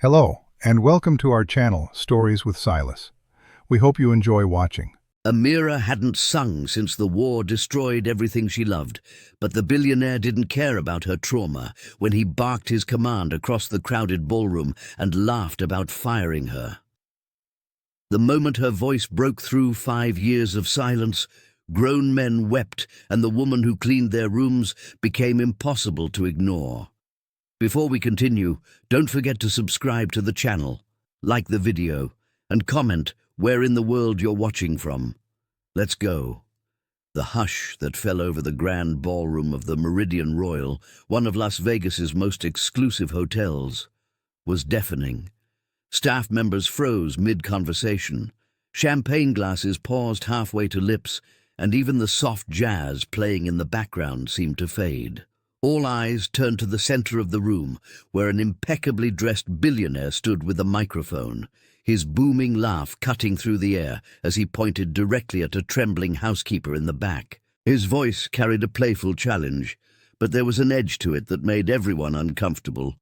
Hello, and welcome to our channel, Stories with Silas. We hope you enjoy watching. Amira hadn't sung since the war destroyed everything she loved, but the billionaire didn't care about her trauma when he barked his command across the crowded ballroom and laughed about firing her. The moment her voice broke through 5 years of silence, grown men wept and the woman who cleaned their rooms became impossible to ignore. Before we continue, don't forget to subscribe to the channel, like the video, and comment where in the world you're watching from. Let's go. The hush that fell over the grand ballroom of the Meridian Royal, one of Las Vegas's most exclusive hotels, was deafening. Staff members froze mid-conversation. Champagne glasses paused halfway to lips, and even the soft jazz playing in the background seemed to fade. All eyes turned to the center of the room, where an impeccably dressed billionaire stood with a microphone, his booming laugh cutting through the air as he pointed directly at a trembling housekeeper in the back. His voice carried a playful challenge, but there was an edge to it that made everyone uncomfortable.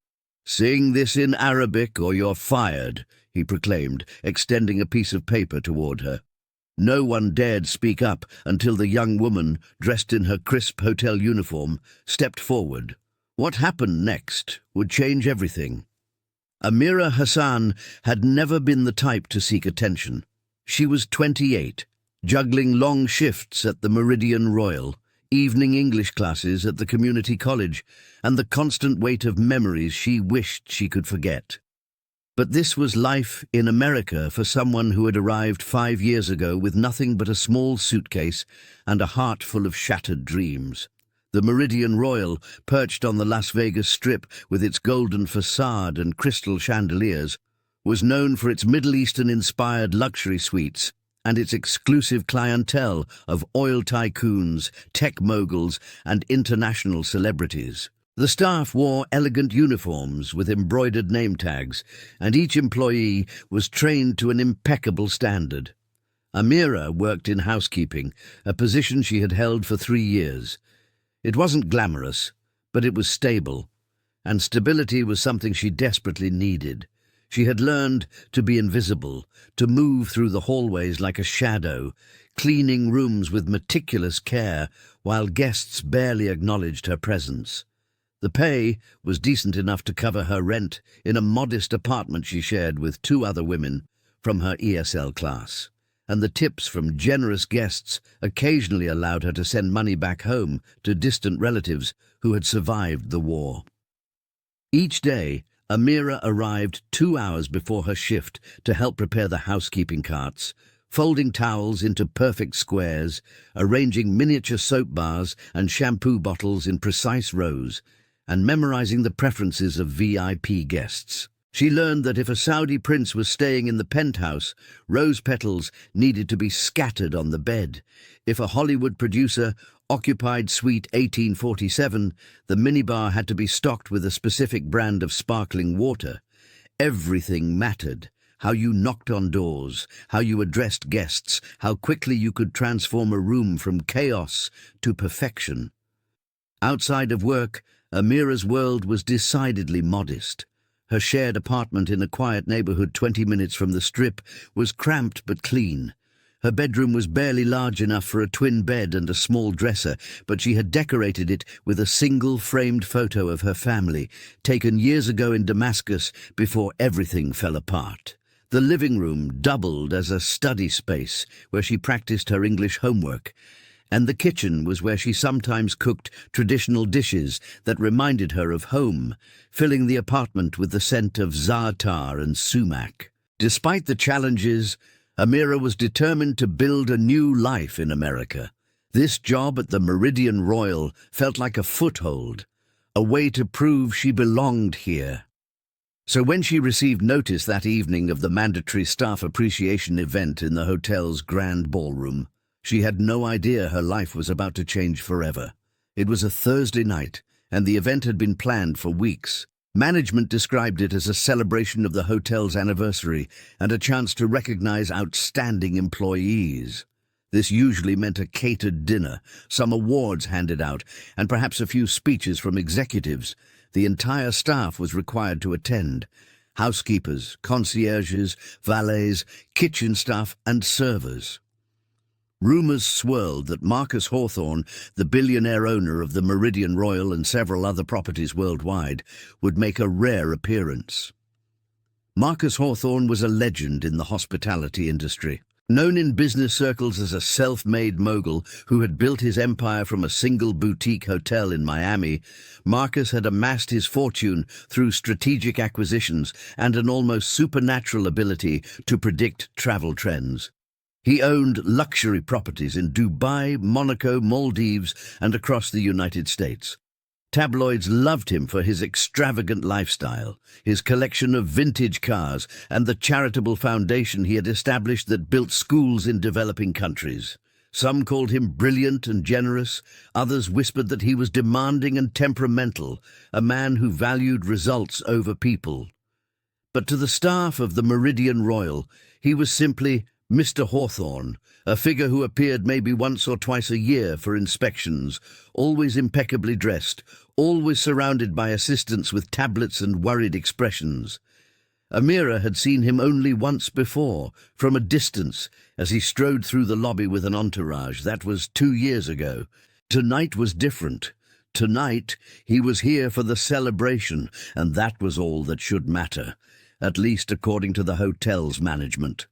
"Sing this in Arabic or you're fired," he proclaimed, extending a piece of paper toward her. No one dared speak up until the young woman, dressed in her crisp hotel uniform, stepped forward. What happened next would change everything. Amira Hassan had never been the type to seek attention. She was 28, juggling long shifts at the Meridian Royal, evening English classes at the community college, and the constant weight of memories she wished she could forget. But this was life in America for someone who had arrived 5 years ago with nothing but a small suitcase and a heart full of shattered dreams. The Meridian Royal, perched on the Las Vegas Strip with its golden facade and crystal chandeliers, was known for its Middle Eastern-inspired luxury suites and its exclusive clientele of oil tycoons, tech moguls, and international celebrities. The staff wore elegant uniforms with embroidered name tags, and each employee was trained to an impeccable standard. Amira worked in housekeeping, a position she had held for 3 years. It wasn't glamorous, but it was stable, and stability was something she desperately needed. She had learned to be invisible, to move through the hallways like a shadow, cleaning rooms with meticulous care while guests barely acknowledged her presence. The pay was decent enough to cover her rent in a modest apartment she shared with 2 other women from her ESL class, and the tips from generous guests occasionally allowed her to send money back home to distant relatives who had survived the war. Each day, Amira arrived 2 hours before her shift to help prepare the housekeeping carts, folding towels into perfect squares, arranging miniature soap bars and shampoo bottles in precise rows, and memorizing the preferences of VIP guests. She learned that if a Saudi prince was staying in the penthouse, rose petals needed to be scattered on the bed. If a Hollywood producer occupied Suite 1847, the minibar had to be stocked with a specific brand of sparkling water. Everything mattered. How you knocked on doors, how you addressed guests, how quickly you could transform a room from chaos to perfection. Outside of work, Amira's world was decidedly modest. Her shared apartment in a quiet neighborhood 20 minutes from the Strip was cramped but clean. Her bedroom was barely large enough for a twin bed and a small dresser, but she had decorated it with a single framed photo of her family, taken years ago in Damascus before everything fell apart. The living room doubled as a study space where she practiced her English homework, and the kitchen was where she sometimes cooked traditional dishes that reminded her of home, filling the apartment with the scent of za'atar and sumac. Despite the challenges, Amira was determined to build a new life in America. This job at the Meridian Royal felt like a foothold, a way to prove she belonged here. So when she received notice that evening of the mandatory staff appreciation event in the hotel's grand ballroom, she had no idea her life was about to change forever. It was a Thursday night, and the event had been planned for weeks. Management described it as a celebration of the hotel's anniversary and a chance to recognize outstanding employees. This usually meant a catered dinner, some awards handed out, and perhaps a few speeches from executives. The entire staff was required to attend. housekeepers, concierges, valets, kitchen staff, and servers. Rumours swirled that Marcus Hawthorne, the billionaire owner of the Meridian Royal and several other properties worldwide, would make a rare appearance. Marcus Hawthorne was a legend in the hospitality industry. Known in business circles as a self-made mogul who had built his empire from a single boutique hotel in Miami, Marcus had amassed his fortune through strategic acquisitions and an almost supernatural ability to predict travel trends. He owned luxury properties in Dubai, Monaco, Maldives, and across the United States. Tabloids loved him for his extravagant lifestyle, his collection of vintage cars, and the charitable foundation he had established that built schools in developing countries. Some called him brilliant and generous, others whispered that he was demanding and temperamental, a man who valued results over people. But to the staff of the Meridian Royal, he was simply Mr. Hawthorne, a figure who appeared maybe once or twice a year for inspections, always impeccably dressed, always surrounded by assistants with tablets and worried expressions. Amira had seen him only once before, from a distance, as he strode through the lobby with an entourage. That was 2 years ago. Tonight was different. Tonight, he was here for the celebration, and that was all that should matter, at least according to the hotel's management.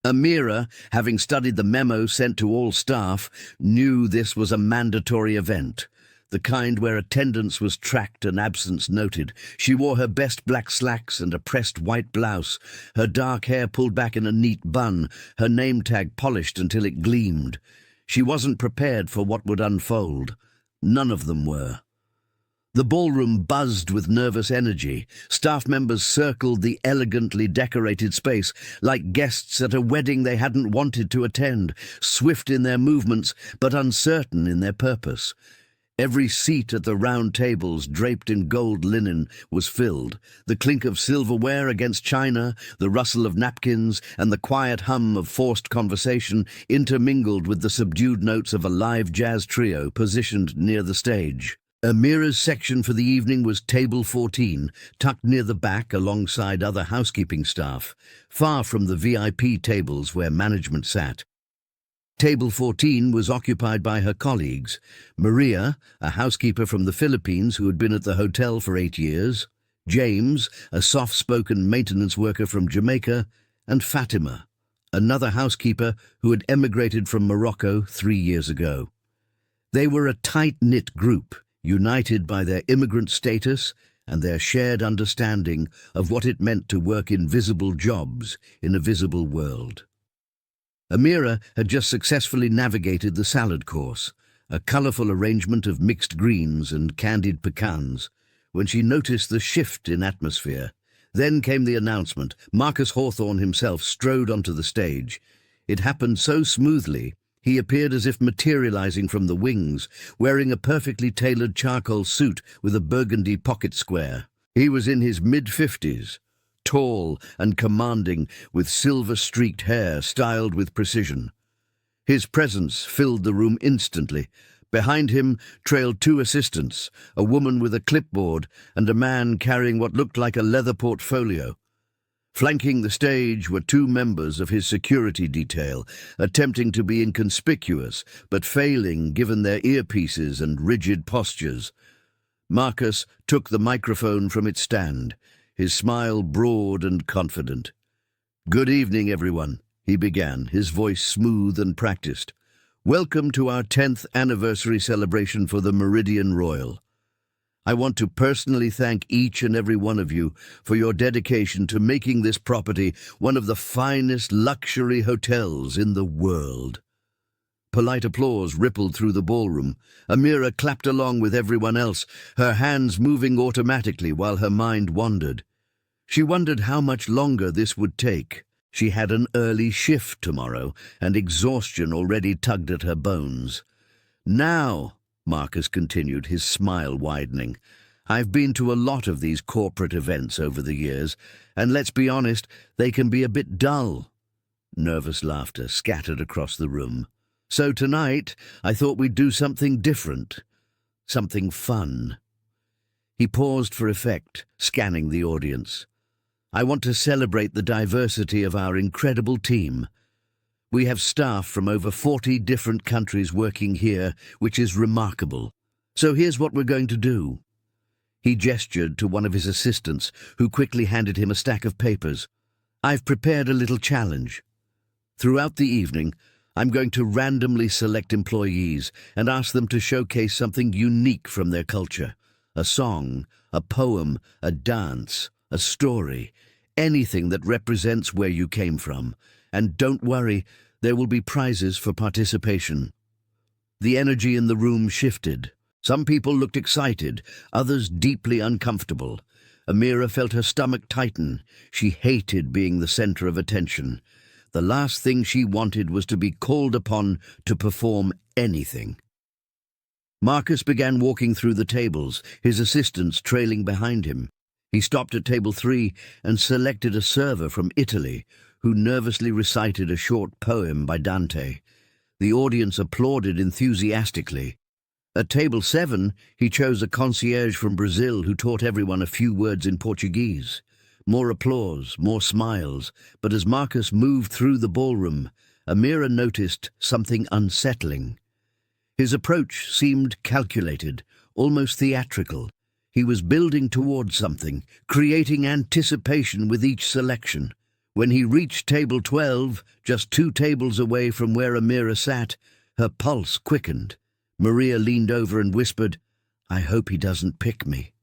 Amira, having studied the memo sent to all staff, knew this was a mandatory event, the kind where attendance was tracked and absence noted. She wore her best black slacks and a pressed white blouse, her dark hair pulled back in a neat bun, her name tag polished until it gleamed. She wasn't prepared for what would unfold. None of them were. The ballroom buzzed with nervous energy. Staff members circled the elegantly decorated space like guests at a wedding they hadn't wanted to attend, swift in their movements but uncertain in their purpose. Every seat at the round tables draped in gold linen was filled. The clink of silverware against china, the rustle of napkins, and the quiet hum of forced conversation intermingled with the subdued notes of a live jazz trio positioned near the stage. Amira's section for the evening was Table 14, tucked near the back alongside other housekeeping staff, far from the VIP tables where management sat. Table 14 was occupied by her colleagues, Maria, a housekeeper from the Philippines who had been at the hotel for 8 years, James, a soft-spoken maintenance worker from Jamaica, and Fatima, another housekeeper who had emigrated from Morocco 3 years ago. They were a tight-knit group, united by their immigrant status and their shared understanding of what it meant to work in visible jobs in a visible world. Amira had just successfully navigated the salad course, a colourful arrangement of mixed greens and candied pecans, when she noticed the shift in atmosphere. Then came the announcement. Marcus Hawthorne himself strode onto the stage. It happened so smoothly, he appeared as if materializing from the wings, wearing a perfectly tailored charcoal suit with a burgundy pocket square. He was in his mid-50s, tall and commanding, with silver-streaked hair styled with precision. His presence filled the room instantly. Behind him trailed 2 assistants, a woman with a clipboard and a man carrying what looked like a leather portfolio. Flanking the stage were 2 members of his security detail, attempting to be inconspicuous, but failing given their earpieces and rigid postures. Marcus took the microphone from its stand, his smile broad and confident. "Good evening, everyone," he began, his voice smooth and practiced. "Welcome to our 10th anniversary celebration for the Meridian Royal. I want to personally thank each and every one of you for your dedication to making this property one of the finest luxury hotels in the world." Polite applause rippled through the ballroom. Amira clapped along with everyone else, her hands moving automatically while her mind wandered. She wondered how much longer this would take. She had an early shift tomorrow, and exhaustion already tugged at her bones. "Now," Marcus continued, his smile widening, "I've been to a lot of these corporate events over the years, and let's be honest, they can be a bit dull." Nervous laughter scattered across the room. "So tonight, I thought we'd do something different, something fun." He paused for effect, scanning the audience. I want to celebrate the diversity of our incredible team. We have staff from over 40 different countries working here, which is remarkable. So here's what we're going to do." He gestured to one of his assistants, who quickly handed him a stack of papers. "I've prepared a little challenge. Throughout the evening, I'm going to randomly select employees and ask them to showcase something unique from their culture. A song, a poem, a dance, a story, anything that represents where you came from. And don't worry, there will be prizes for participation." The energy in the room shifted. Some people looked excited, others deeply uncomfortable. Amira felt her stomach tighten. She hated being the center of attention. The last thing she wanted was to be called upon to perform anything. Marcus began walking through the tables, his assistants trailing behind him. He stopped at table 3 and selected a server from Italy, who nervously recited a short poem by Dante. The audience applauded enthusiastically. At table 7, he chose a concierge from Brazil who taught everyone a few words in Portuguese. More applause, more smiles, but as Marcus moved through the ballroom, Amira noticed something unsettling. His approach seemed calculated, almost theatrical. He was building towards something, creating anticipation with each selection. When he reached table 12, just 2 tables away from where Amira sat, her pulse quickened. Maria leaned over and whispered, "I hope he doesn't pick me.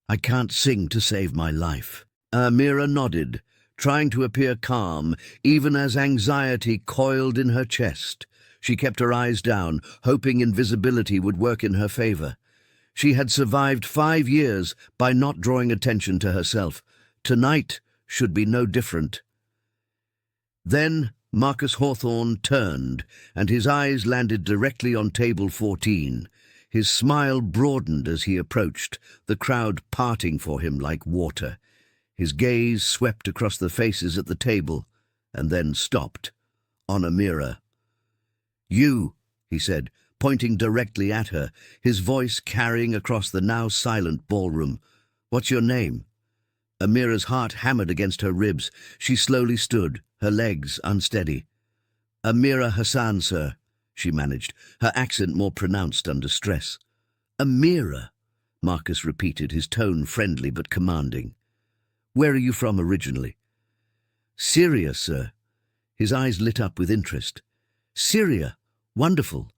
I can't sing to save my life." Amira nodded, trying to appear calm, even as anxiety coiled in her chest. She kept her eyes down, hoping invisibility would work in her favor. She had survived 5 years by not drawing attention to herself. Tonight should be no different. Then Marcus Hawthorne turned, and his eyes landed directly on table 14. His smile broadened as he approached, the crowd parting for him like water. His gaze swept across the faces at the table, and then stopped, on Amira. "You," he said, pointing directly at her, his voice carrying across the now silent ballroom. "What's your name?" Amira's heart hammered against her ribs. She slowly stood, her legs unsteady. "Amira Hassan, sir," she managed, her accent more pronounced under stress. "Amira," Marcus repeated, his tone friendly but commanding. "Where are you from originally?" "Syria, sir." His eyes lit up with interest. "Syria? Wonderful.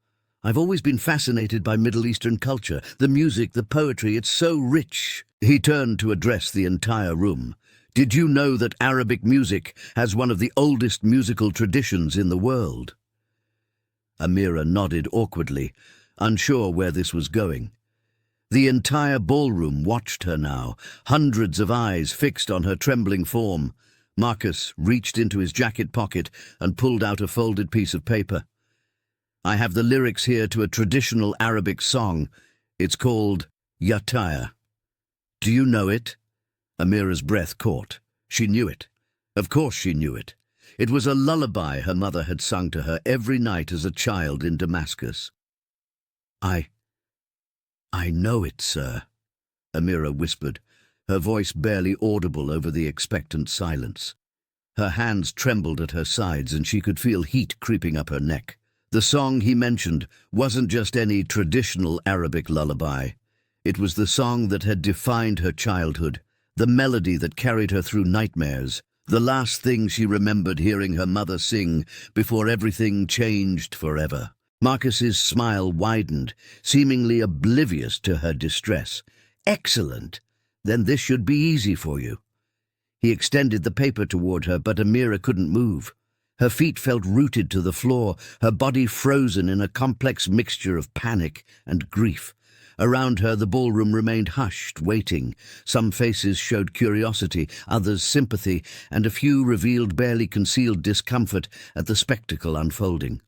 I've always been fascinated by Middle Eastern culture, the music, the poetry, it's so rich." He turned to address the entire room. "Did you know that Arabic music has one of the oldest musical traditions in the world?" Amira nodded awkwardly, unsure where this was going. The entire ballroom watched her now, hundreds of eyes fixed on her trembling form. Marcus reached into his jacket pocket and pulled out a folded piece of paper. "I have the lyrics here to a traditional Arabic song. It's called Yataya. Do you know it?" Amira's breath caught. She knew it. Of course she knew it. It was a lullaby her mother had sung to her every night as a child in Damascus. I know it, sir," Amira whispered, her voice barely audible over the expectant silence. Her hands trembled at her sides and she could feel heat creeping up her neck. The song he mentioned wasn't just any traditional Arabic lullaby. It was the song that had defined her childhood, the melody that carried her through nightmares, the last thing she remembered hearing her mother sing before everything changed forever. Marcus's smile widened, seemingly oblivious to her distress. "Excellent! Then this should be easy for you." He extended the paper toward her, but Amira couldn't move. Her feet felt rooted to the floor, her body frozen in a complex mixture of panic and grief. Around her, the ballroom remained hushed, waiting. Some faces showed curiosity, others sympathy, and a few revealed barely concealed discomfort at the spectacle unfolding.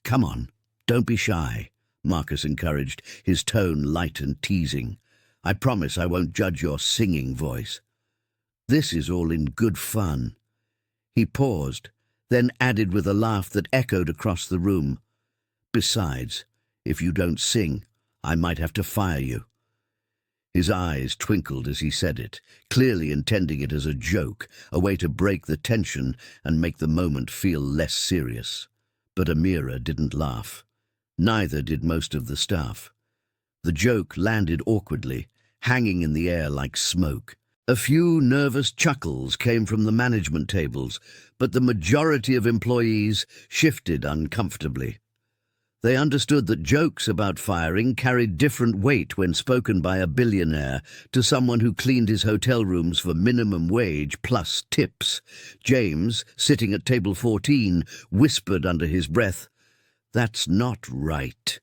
"Come on, don't be shy," Marcus encouraged, his tone light and teasing. "I promise I won't judge your singing voice. This is all in good fun." He paused, then added with a laugh that echoed across the room, "Besides, if you don't sing, I might have to fire you." His eyes twinkled as he said it, clearly intending it as a joke, a way to break the tension and make the moment feel less serious. But Amira didn't laugh. Neither did most of the staff. The joke landed awkwardly, hanging in the air like smoke. A few nervous chuckles came from the management tables, but the majority of employees shifted uncomfortably. They understood that jokes about firing carried different weight when spoken by a billionaire to someone who cleaned his hotel rooms for minimum wage plus tips. James, sitting at table 14, whispered under his breath, "That's not right."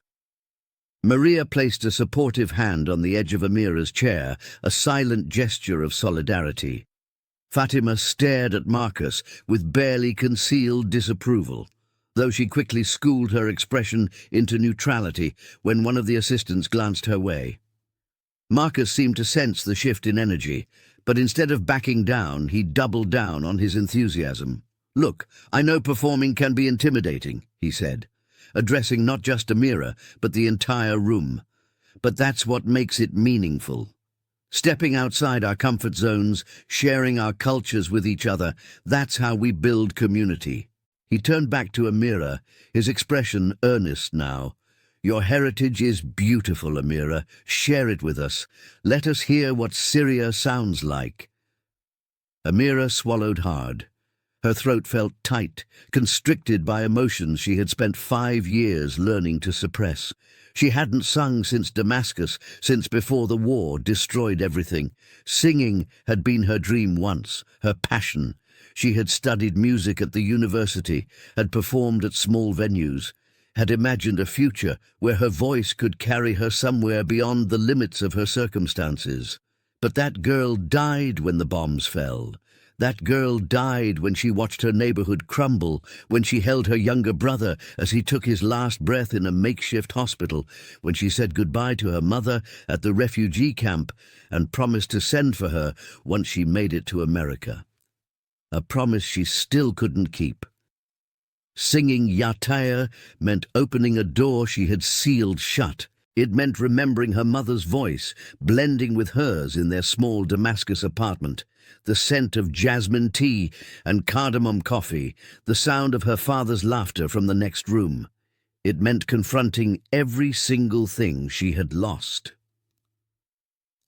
Maria placed a supportive hand on the edge of Amira's chair, a silent gesture of solidarity. Fatima stared at Marcus with barely concealed disapproval, though she quickly schooled her expression into neutrality when one of the assistants glanced her way. Marcus seemed to sense the shift in energy, but instead of backing down, he doubled down on his enthusiasm. "Look, I know performing can be intimidating," he said, addressing not just Amira, but the entire room. "But that's what makes it meaningful. Stepping outside our comfort zones, sharing our cultures with each other, that's how we build community." He turned back to Amira, his expression earnest now. "Your heritage is beautiful, Amira. Share it with us. Let us hear what Syria sounds like." Amira swallowed hard. Her throat felt tight, constricted by emotions she had spent 5 years learning to suppress. She hadn't sung since Damascus, since before the war destroyed everything. Singing had been her dream once, her passion. She had studied music at the university, had performed at small venues, had imagined a future where her voice could carry her somewhere beyond the limits of her circumstances. But that girl died when the bombs fell. That girl died when she watched her neighborhood crumble, when she held her younger brother as he took his last breath in a makeshift hospital, when she said goodbye to her mother at the refugee camp and promised to send for her once she made it to America. A promise she still couldn't keep. Singing Yataya meant opening a door she had sealed shut. It meant remembering her mother's voice, blending with hers in their small Damascus apartment, the scent of jasmine tea and cardamom coffee, the sound of her father's laughter from the next room. It meant confronting every single thing she had lost.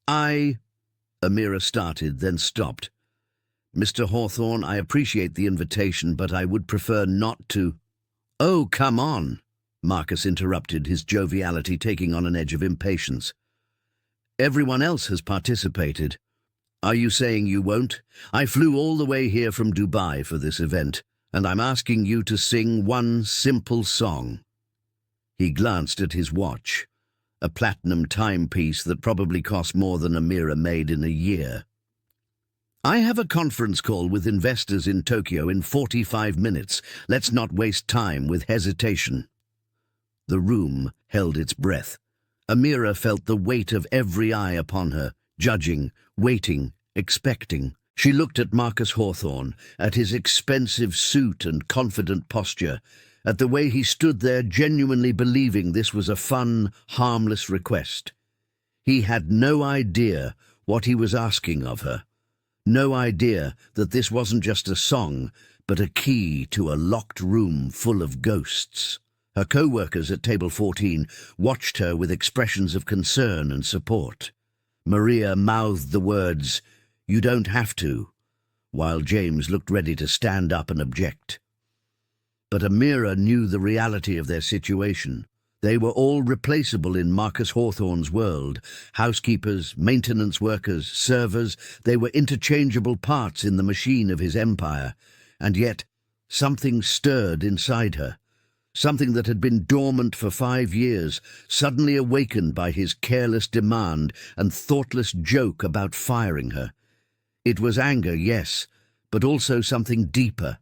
Amira started, then stopped. "Mr. Hawthorne, I appreciate the invitation, but I would prefer not to—" "Oh, come on," Marcus interrupted, his joviality taking on an edge of impatience. "Everyone else has participated. Are you saying you won't? I flew all the way here from Dubai for this event, and I'm asking you to sing one simple song." He glanced at his watch, a platinum timepiece that probably cost more than Amira made in a year. "I have a conference call with investors in Tokyo in 45 minutes. Let's not waste time with hesitation." The room held its breath. Amira felt the weight of every eye upon her, judging, waiting, expecting. She looked at Marcus Hawthorne, at his expensive suit and confident posture, at the way he stood there genuinely believing this was a fun, harmless request. He had no idea what he was asking of her. No idea that this wasn't just a song, but a key to a locked room full of ghosts. Her co-workers at table 14 watched her with expressions of concern and support. Maria mouthed the words, "You don't have to," while James looked ready to stand up and object. But Amira knew the reality of their situation. They were all replaceable in Marcus Hawthorne's world. Housekeepers, maintenance workers, servers, they were interchangeable parts in the machine of his empire. And yet, something stirred inside her. Something that had been dormant for 5 years, suddenly awakened by his careless demand and thoughtless joke about firing her. It was anger, yes, but also something deeper.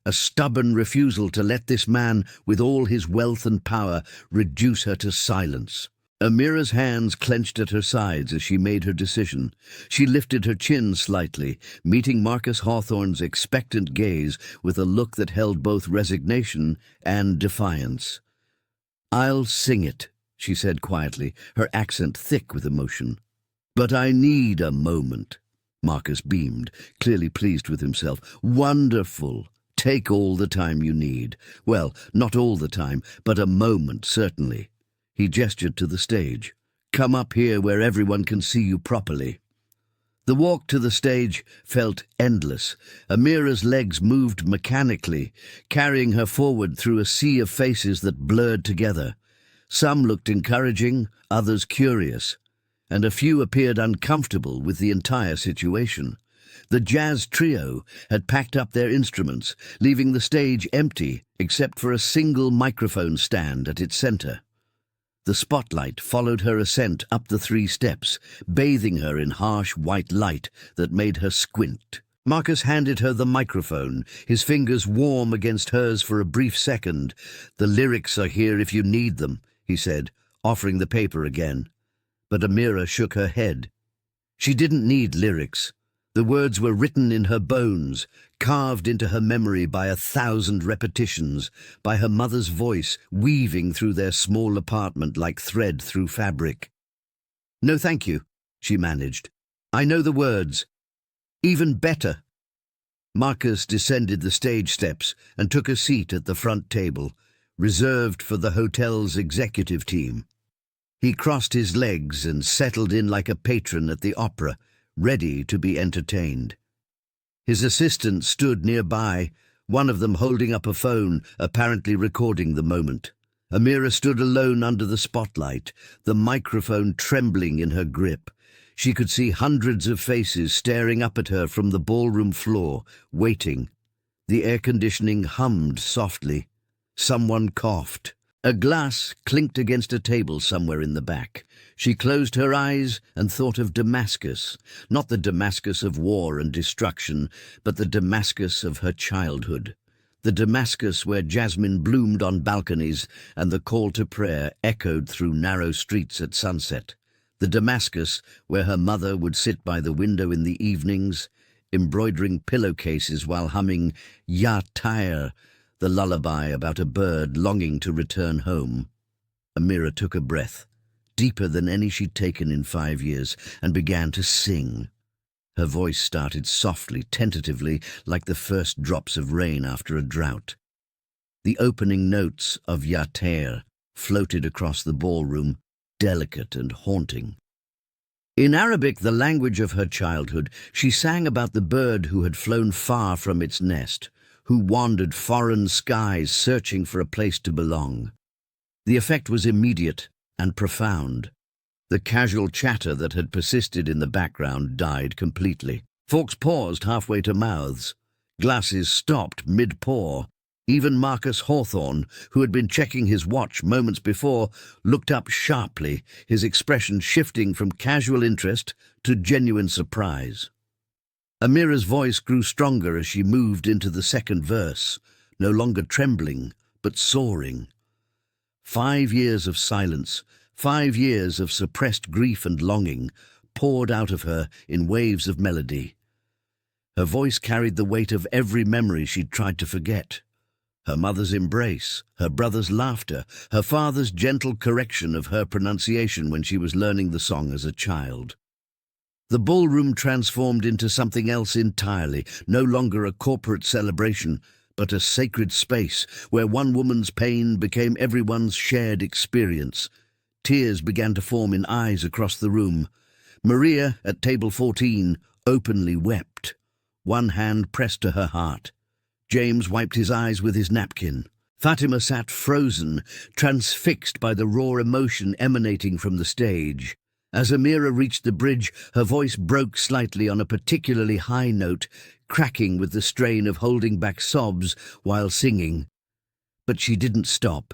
A stubborn refusal to let this man, with all his wealth and power, reduce her to silence. Amira's hands clenched at her sides as she made her decision. She lifted her chin slightly, meeting Marcus Hawthorne's expectant gaze with a look that held both resignation and defiance. "I'll sing it," she said quietly, her accent thick with emotion. But I need a moment. Marcus beamed, clearly pleased with himself. Wonderful. Take all the time you need. Well, not all the time, but a moment, certainly. He gestured to the stage. Come up here where everyone can see you properly. The walk to the stage felt endless. Amira's legs moved mechanically, carrying her forward through a sea of faces that blurred together. Some looked encouraging, others curious, and a few appeared uncomfortable with the entire situation. The jazz trio had packed up their instruments, leaving the stage empty except for a single microphone stand at its center. The spotlight followed her ascent up the 3 steps, bathing her in harsh white light that made her squint. Marcus handed her the microphone, his fingers warm against hers for a brief second. The lyrics are here if you need them, he said, offering the paper again. But Amira shook her head. She didn't need lyrics. The words were written in her bones, carved into her memory by 1,000 repetitions, by her mother's voice weaving through their small apartment like thread through fabric. No, thank you, she managed. I know the words. Even better. Marcus descended the stage steps and took a seat at the front table, reserved for the hotel's executive team. He crossed his legs and settled in like a patron at the opera, ready to be entertained. His assistant stood nearby, one of them holding up a phone, apparently recording the moment. Amira stood alone under the spotlight, the microphone trembling in her grip. She could see hundreds of faces staring up at her from the ballroom floor, waiting. The air conditioning hummed softly. Someone coughed. A glass clinked against a table somewhere in the back. She closed her eyes and thought of Damascus, not the Damascus of war and destruction, but the Damascus of her childhood, the Damascus where jasmine bloomed on balconies and the call to prayer echoed through narrow streets at sunset, the Damascus where her mother would sit by the window in the evenings, embroidering pillowcases while humming Ya Tayr, the lullaby about a bird longing to return home. Amira took a breath, deeper than any she'd taken in 5 years, and began to sing. Her voice started softly, tentatively, like the first drops of rain after a drought. The opening notes of Ya Tayr floated across the ballroom, delicate and haunting. In Arabic, the language of her childhood, she sang about the bird who had flown far from its nest, who wandered foreign skies searching for a place to belong. The effect was immediate and profound. The casual chatter that had persisted in the background died completely. Forks paused halfway to mouths. Glasses stopped mid-pour. Even Marcus Hawthorne, who had been checking his watch moments before, looked up sharply, his expression shifting from casual interest to genuine surprise. Amira's voice grew stronger as she moved into the second verse, no longer trembling, but soaring. 5 years of silence, 5 years of suppressed grief and longing, poured out of her in waves of melody. Her voice carried the weight of every memory she'd tried to forget. Her mother's embrace, her brother's laughter, her father's gentle correction of her pronunciation when she was learning the song as a child. The ballroom transformed into something else entirely, no longer a corporate celebration, but a sacred space where one woman's pain became everyone's shared experience. Tears began to form in eyes across the room. Maria, at table 14, openly wept. One hand pressed to her heart. James wiped his eyes with his napkin. Fatima sat frozen, transfixed by the raw emotion emanating from the stage. As Amira reached the bridge, her voice broke slightly on a particularly high note, cracking with the strain of holding back sobs while singing. But she didn't stop.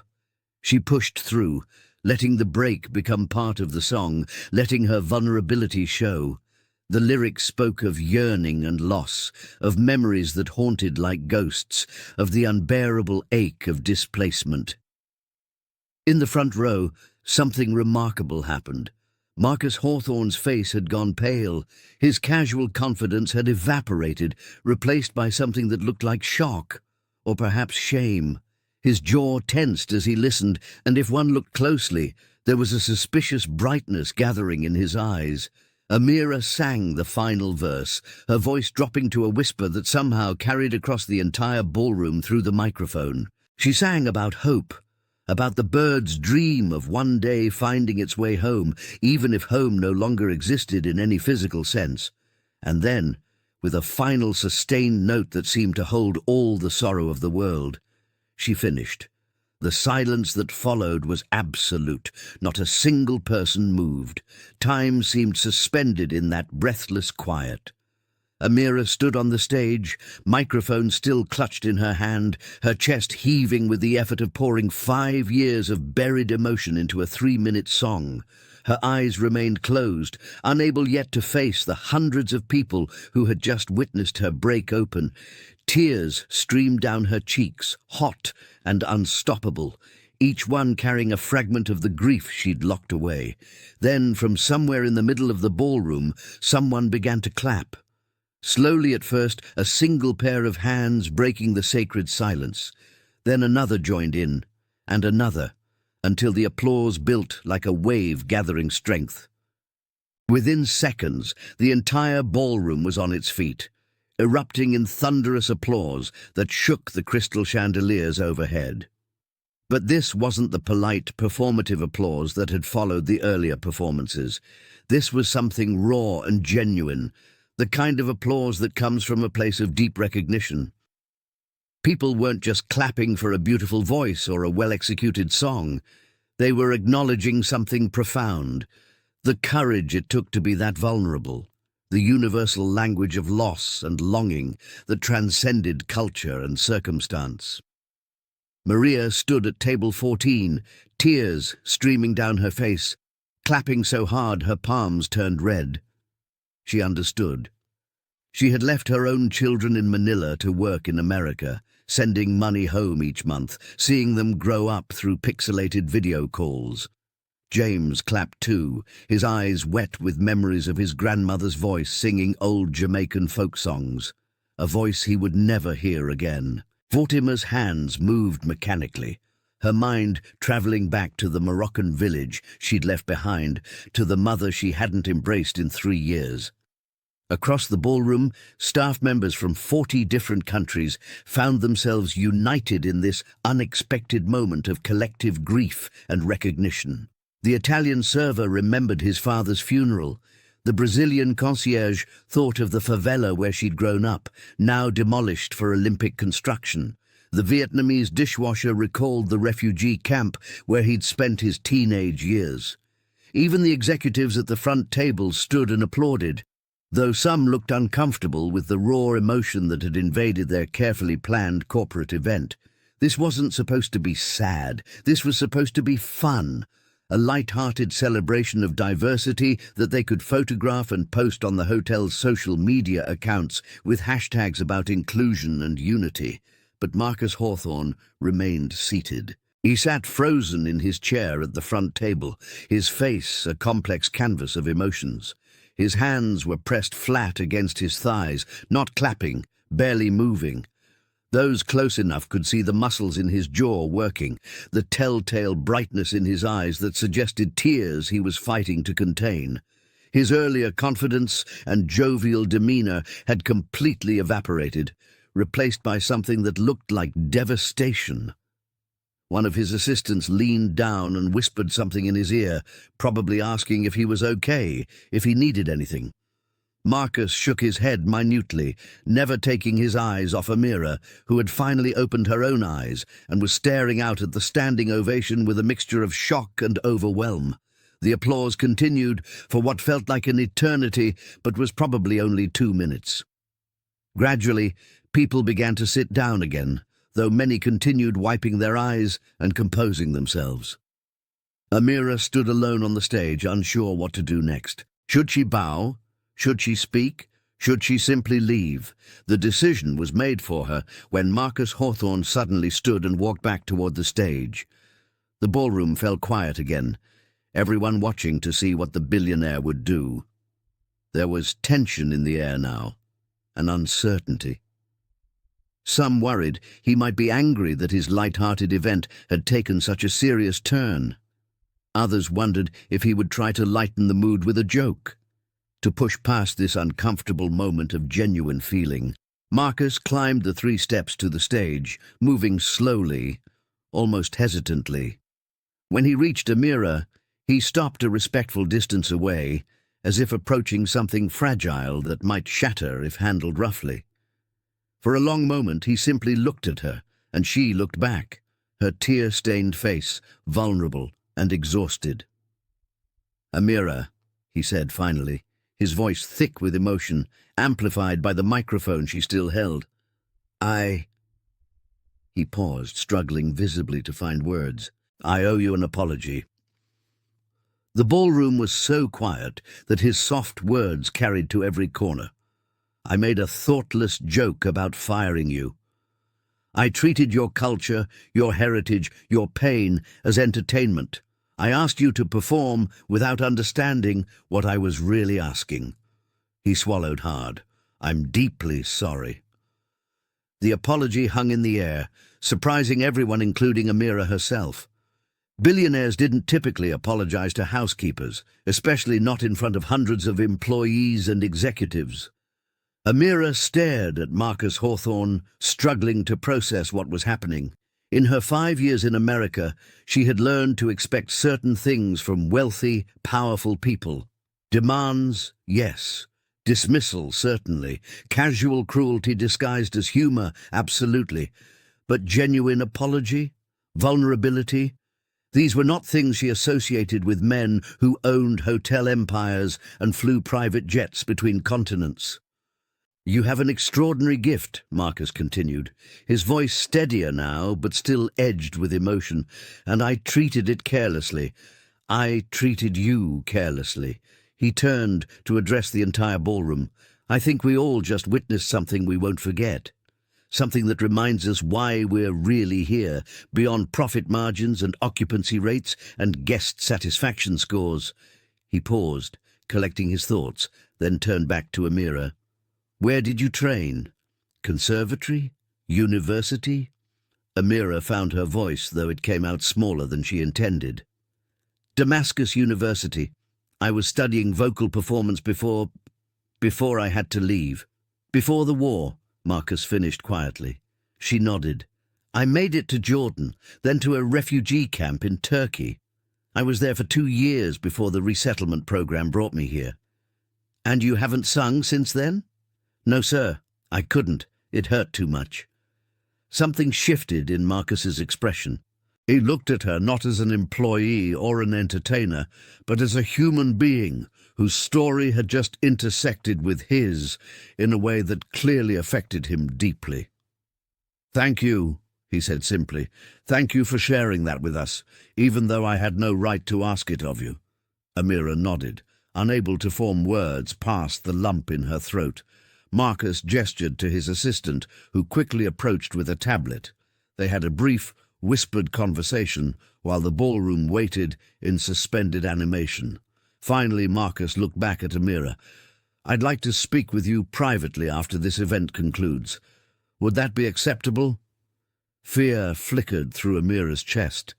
She pushed through, letting the break become part of the song, letting her vulnerability show. The lyrics spoke of yearning and loss, of memories that haunted like ghosts, of the unbearable ache of displacement. In the front row, something remarkable happened. Marcus Hawthorne's face had gone pale. His casual confidence had evaporated, replaced by something that looked like shock, or perhaps shame. His jaw tensed as he listened, and if one looked closely, there was a suspicious brightness gathering in his eyes. Amira sang the final verse, her voice dropping to a whisper that somehow carried across the entire ballroom through the microphone. She sang about hope, about the bird's dream of one day finding its way home, even if home no longer existed in any physical sense. And then, with a final sustained note that seemed to hold all the sorrow of the world, she finished. The silence that followed was absolute. Not a single person moved. Time seemed suspended in that breathless quiet. Amira stood on the stage, microphone still clutched in her hand, her chest heaving with the effort of pouring 5 years of buried emotion into a 3-minute song. Her eyes remained closed, unable yet to face the hundreds of people who had just witnessed her break open. Tears streamed down her cheeks, hot and unstoppable, each one carrying a fragment of the grief she'd locked away. Then, from somewhere in the middle of the ballroom, someone began to clap. Slowly at first, a single pair of hands breaking the sacred silence. Then another joined in, and another, until the applause built like a wave gathering strength. Within seconds, the entire ballroom was on its feet, erupting in thunderous applause that shook the crystal chandeliers overhead. But this wasn't the polite, performative applause that had followed the earlier performances. This was something raw and genuine, the kind of applause that comes from a place of deep recognition. People weren't just clapping for a beautiful voice or a well-executed song. They were acknowledging something profound, the courage it took to be that vulnerable, the universal language of loss and longing that transcended culture and circumstance. Maria stood at table 14, tears streaming down her face, clapping so hard her palms turned red. She understood. She had left her own children in Manila to work in America, sending money home each month, seeing them grow up through pixelated video calls. James clapped too, his eyes wet with memories of his grandmother's voice singing old Jamaican folk songs, a voice he would never hear again. Fatima's hands moved mechanically, her mind travelling back to the Moroccan village she'd left behind, to the mother she hadn't embraced in 3 years. Across the ballroom, staff members from 40 different countries found themselves united in this unexpected moment of collective grief and recognition. The Italian server remembered his father's funeral. The Brazilian concierge thought of the favela where she'd grown up, now demolished for Olympic construction. The Vietnamese dishwasher recalled the refugee camp where he'd spent his teenage years. Even the executives at the front table stood and applauded, though some looked uncomfortable with the raw emotion that had invaded their carefully planned corporate event. This wasn't supposed to be sad. This was supposed to be fun. A light-hearted celebration of diversity that they could photograph and post on the hotel's social media accounts with hashtags about inclusion and unity. But Marcus Hawthorne remained seated. He sat frozen in his chair at the front table, his face a complex canvas of emotions. His hands were pressed flat against his thighs, not clapping, barely moving. Those close enough could see the muscles in his jaw working, the telltale brightness in his eyes that suggested tears he was fighting to contain. His earlier confidence and jovial demeanor had completely evaporated, replaced by something that looked like devastation. One of his assistants leaned down and whispered something in his ear, probably asking if he was okay, if he needed anything. Marcus shook his head minutely, never taking his eyes off Amira, who had finally opened her own eyes and was staring out at the standing ovation with a mixture of shock and overwhelm. The applause continued for what felt like an eternity, but was probably only 2 minutes. Gradually, people began to sit down again, though many continued wiping their eyes and composing themselves. Amira stood alone on the stage, unsure what to do next. Should she bow? Should she speak? Should she simply leave? The decision was made for her when Marcus Hawthorne suddenly stood and walked back toward the stage. The ballroom fell quiet again, everyone watching to see what the billionaire would do. There was tension in the air now, an uncertainty. Some worried he might be angry that his light-hearted event had taken such a serious turn. Others wondered if he would try to lighten the mood with a joke. To push past this uncomfortable moment of genuine feeling, Marcus climbed the 3 steps to the stage, moving slowly, almost hesitantly. When he reached Amira, he stopped a respectful distance away, as if approaching something fragile that might shatter if handled roughly. For a long moment he simply looked at her, and she looked back, her tear-stained face vulnerable and exhausted. "Amira," he said finally, his voice thick with emotion, amplified by the microphone she still held. He paused, struggling visibly to find words. "I owe you an apology." The ballroom was so quiet that his soft words carried to every corner. "I made a thoughtless joke about firing you. I treated your culture, your heritage, your pain as entertainment. I asked you to perform without understanding what I was really asking." He swallowed hard. "I'm deeply sorry." The apology hung in the air, surprising everyone, including Amira herself. Billionaires didn't typically apologize to housekeepers, especially not in front of hundreds of employees and executives. Amira stared at Marcus Hawthorne, struggling to process what was happening. In her 5 years in America, she had learned to expect certain things from wealthy, powerful people. Demands, yes. Dismissal, certainly. Casual cruelty disguised as humor, absolutely. But genuine apology? Vulnerability? These were not things she associated with men who owned hotel empires and flew private jets between continents. "You have an extraordinary gift," Marcus continued, his voice steadier now, but still edged with emotion, "and I treated it carelessly. I treated you carelessly." He turned to address the entire ballroom. "I think we all just witnessed something we won't forget. Something that reminds us why we're really here, beyond profit margins and occupancy rates and guest satisfaction scores." He paused, collecting his thoughts, then turned back to Amira. "Where did you train? Conservatory? University?" Amira found her voice, though it came out smaller than she intended. "Damascus University. I was studying vocal performance before I had to leave. Before the war," Marcus finished quietly. She nodded. "I made it to Jordan, then to a refugee camp in Turkey. I was there for 2 years before the resettlement program brought me here." "And you haven't sung since then?" "No, sir. I couldn't. It hurt too much." Something shifted in Marcus's expression. He looked at her not as an employee or an entertainer, but as a human being whose story had just intersected with his in a way that clearly affected him deeply. "Thank you," he said simply. "Thank you for sharing that with us, even though I had no right to ask it of you." Amira nodded, unable to form words past the lump in her throat. Marcus gestured to his assistant, who quickly approached with a tablet. They had a brief, whispered conversation while the ballroom waited in suspended animation. Finally, Marcus looked back at Amira. "I'd like to speak with you privately after this event concludes. Would that be acceptable?" Fear flickered through Amira's chest.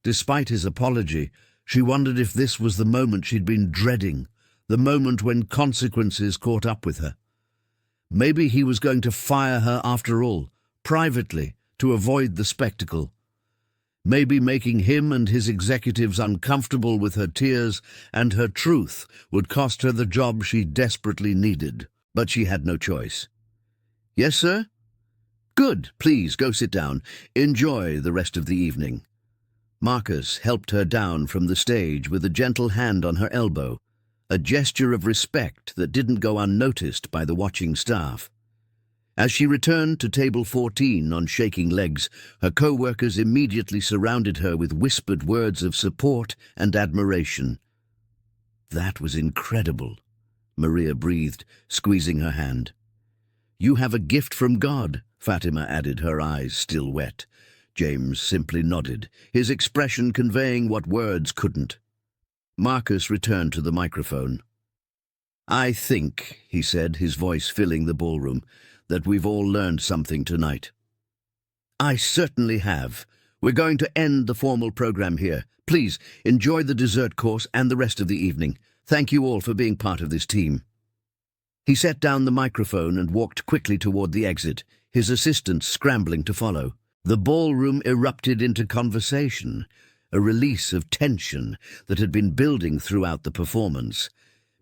Despite his apology, she wondered if this was the moment she'd been dreading, the moment when consequences caught up with her. Maybe he was going to fire her after all, privately, to avoid the spectacle. Maybe making him and his executives uncomfortable with her tears and her truth would cost her the job she desperately needed. But she had no choice. "Yes, sir?" "Good. Please go sit down. Enjoy the rest of the evening." Marcus helped her down from the stage with a gentle hand on her elbow, a gesture of respect that didn't go unnoticed by the watching staff. As she returned to table 14 on shaking legs, her co-workers immediately surrounded her with whispered words of support and admiration. "That was incredible," Maria breathed, squeezing her hand. "You have a gift from God," Fatima added, her eyes still wet. James simply nodded, his expression conveying what words couldn't. Marcus returned to the microphone. "I think," he said, his voice filling the ballroom, "that we've all learned something tonight." "I certainly have. We're going to end the formal program here. Please enjoy the dessert course and the rest of the evening. Thank you all for being part of this team." He set down the microphone and walked quickly toward the exit, his assistants scrambling to follow. The ballroom erupted into conversation, a release of tension that had been building throughout the performance.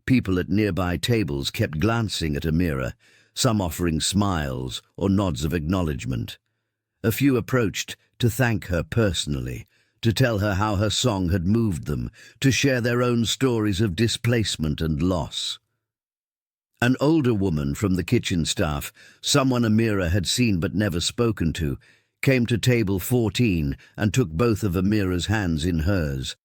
People at nearby tables kept glancing at Amira, some offering smiles or nods of acknowledgement. A few approached to thank her personally, to tell her how her song had moved them, to share their own stories of displacement and loss. An older woman from the kitchen staff, someone Amira had seen but never spoken to, came to table 14 and took both of Amira's hands in hers.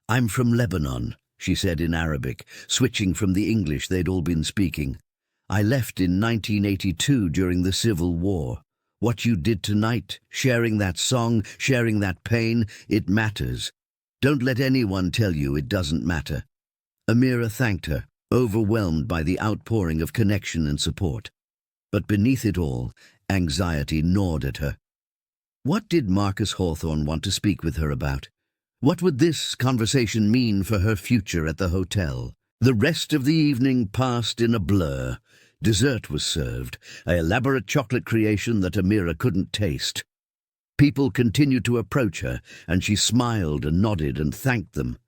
"I'm from Lebanon," she said in Arabic, switching from the English they'd all been speaking. "I left in 1982 during the Civil War. What you did tonight, sharing that song, sharing that pain, it matters. Don't let anyone tell you it doesn't matter." Amira thanked her, overwhelmed by the outpouring of connection and support. But beneath it all, anxiety gnawed at her. What did Marcus Hawthorne want to speak with her about? What would this conversation mean for her future at the hotel? The rest of the evening passed in a blur. Dessert was served, an elaborate chocolate creation that Amira couldn't taste. People continued to approach her, and she smiled and nodded and thanked them.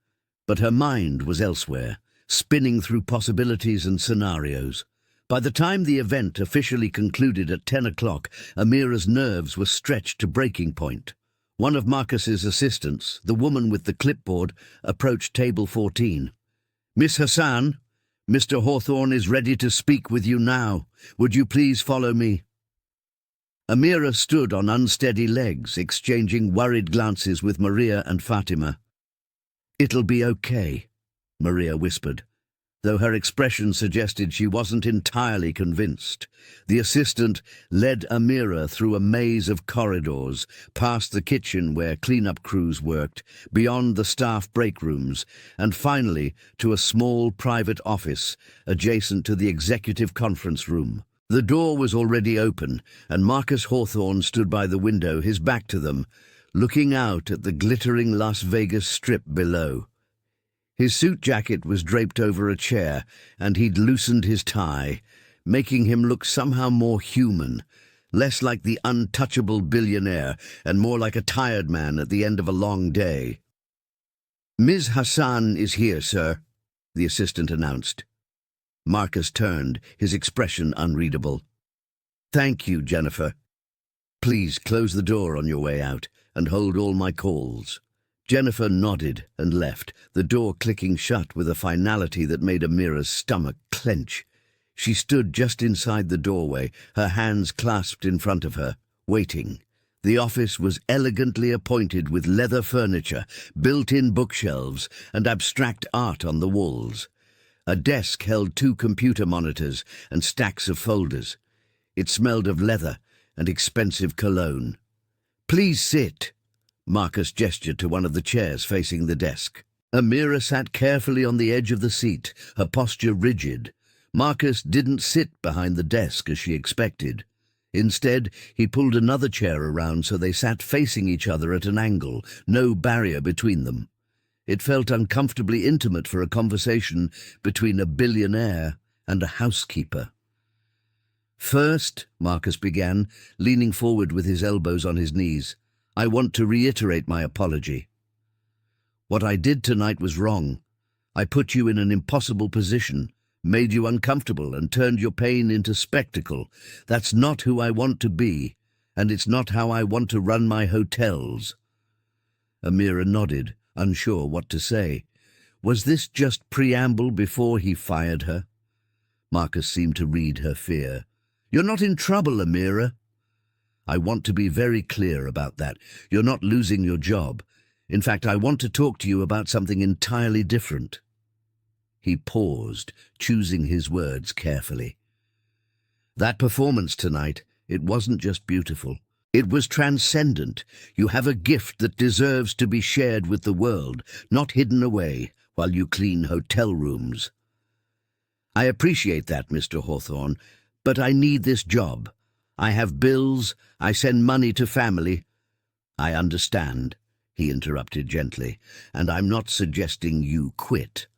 But her mind was elsewhere, spinning through possibilities and scenarios. By the time the event officially concluded at 10 o'clock, Amira's nerves were stretched to breaking point. One of Marcus's assistants, the woman with the clipboard, approached table 14. "Miss Hassan, Mr. Hawthorne is ready to speak with you now. Would you please follow me?" Amira stood on unsteady legs, exchanging worried glances with Maria and Fatima. "It'll be okay," Maria whispered, though her expression suggested she wasn't entirely convinced. The assistant led Amira through a maze of corridors, past the kitchen where cleanup crews worked, beyond the staff break rooms, and finally to a small private office adjacent to the executive conference room. The door was already open, and Marcus Hawthorne stood by the window, his back to them, looking out at the glittering Las Vegas Strip below. His suit jacket was draped over a chair, and he'd loosened his tie, making him look somehow more human, less like the untouchable billionaire and more like a tired man at the end of a long day. "Ms. Hassan is here, sir," the assistant announced. Marcus turned, his expression unreadable. "Thank you, Jennifer. Please close the door on your way out and hold all my calls." Jennifer nodded and left, the door clicking shut with a finality that made Amira's stomach clench. She stood just inside the doorway, her hands clasped in front of her, waiting. The office was elegantly appointed with leather furniture, built-in bookshelves, and abstract art on the walls. A desk held 2 computer monitors and stacks of folders. It smelled of leather and expensive cologne. "Please sit." Marcus gestured to one of the chairs facing the desk. Amira sat carefully on the edge of the seat, her posture rigid. Marcus didn't sit behind the desk as she expected. Instead, he pulled another chair around so they sat facing each other at an angle, no barrier between them. It felt uncomfortably intimate for a conversation between a billionaire and a housekeeper. "First," Marcus began, leaning forward with his elbows on his knees, "I want to reiterate my apology. What I did tonight was wrong. I put you in an impossible position, made you uncomfortable, and turned your pain into spectacle. That's not who I want to be, and it's not how I want to run my hotels." Amira nodded, unsure what to say. Was this just preamble before he fired her? Marcus seemed to read her fear. "You're not in trouble, Amira." "I want to be very clear about that. You're not losing your job. In fact, I want to talk to you about something entirely different." He paused, choosing his words carefully. "That performance tonight, it wasn't just beautiful. It was transcendent. You have a gift that deserves to be shared with the world, not hidden away while you clean hotel rooms." "I appreciate that, Mr. Hawthorne, but I need this job. I have bills, I send money to family." "I understand," he interrupted gently, "and I'm not suggesting you quit."